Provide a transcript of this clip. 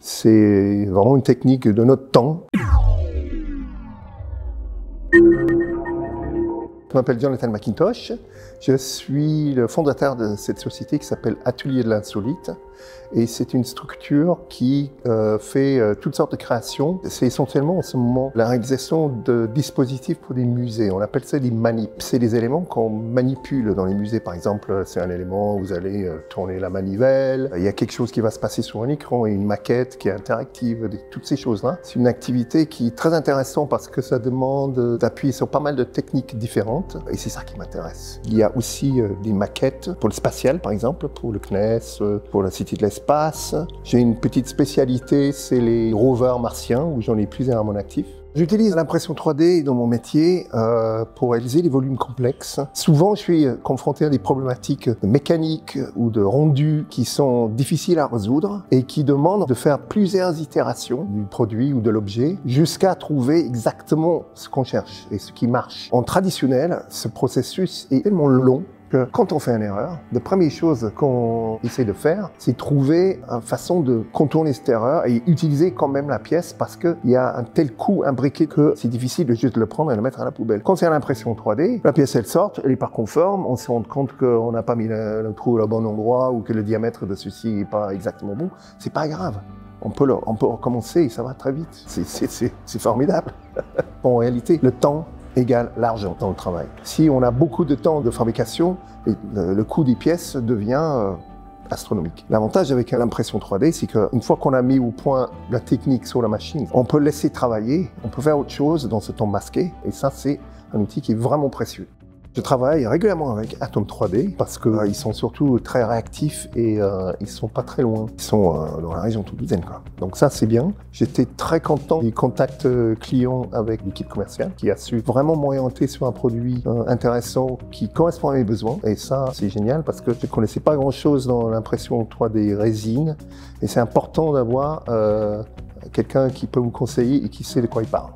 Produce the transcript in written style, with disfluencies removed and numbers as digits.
C'est vraiment une technique de notre temps. Je m'appelle Jonathan McIntosh, je suis le fondateur de cette société qui s'appelle Atelier de l'Insolite et c'est une structure qui fait toutes sortes de créations. C'est essentiellement en ce moment la réalisation de dispositifs pour des musées, on appelle ça des manips. C'est des éléments qu'on manipule dans les musées, par exemple c'est un élément où vous allez tourner la manivelle, il y a quelque chose qui va se passer sur un écran et une maquette qui est interactive, toutes ces choses-là. C'est une activité qui est très intéressante parce que ça demande d'appuyer sur pas mal de techniques différentes. Et c'est ça qui m'intéresse. Il y a aussi des maquettes pour le spatial, par exemple, pour le CNES, pour la Cité de l'Espace. J'ai une petite spécialité, c'est les rovers martiens, où j'en ai plusieurs à mon actif. J'utilise l'impression 3D dans mon métier pour réaliser des volumes complexes. Souvent, je suis confronté à des problématiques de mécanique ou de rendu qui sont difficiles à résoudre et qui demandent de faire plusieurs itérations du produit ou de l'objet jusqu'à trouver exactement ce qu'on cherche et ce qui marche. En traditionnel, ce processus est tellement long que quand on fait une erreur, la première chose qu'on essaie de faire, c'est trouver une façon de contourner cette erreur et utiliser quand même la pièce parce qu'il y a un tel coût imbriqué que c'est difficile de juste le prendre et le mettre à la poubelle. Quand c'est à l'impression 3D, la pièce elle sort, elle est pas conforme, on se rend compte qu'on n'a pas mis le trou au bon endroit ou que le diamètre de ceci n'est pas exactement bon, c'est pas grave. On peut recommencer et ça va très vite. C'est formidable. En réalité, le temps égale l'argent dans le travail. Si on a beaucoup de temps de fabrication, le coût des pièces devient astronomique. L'avantage avec l'impression 3D, c'est qu'une fois qu'on a mis au point la technique sur la machine, on peut laisser travailler, on peut faire autre chose dans ce temps masqué, et ça, c'est un outil qui est vraiment précieux. Je travaille régulièrement avec Atom 3D parce qu'ils sont surtout très réactifs et ils sont pas très loin. Ils sont dans la région toulousaine, quoi. Donc ça, c'est bien. J'étais très content du contact client avec l'équipe commerciale qui a su vraiment m'orienter sur un produit intéressant qui correspond à mes besoins. Et ça, c'est génial parce que je ne connaissais pas grand-chose dans l'impression 3D résine. Et c'est important d'avoir quelqu'un qui peut vous conseiller et qui sait de quoi il parle.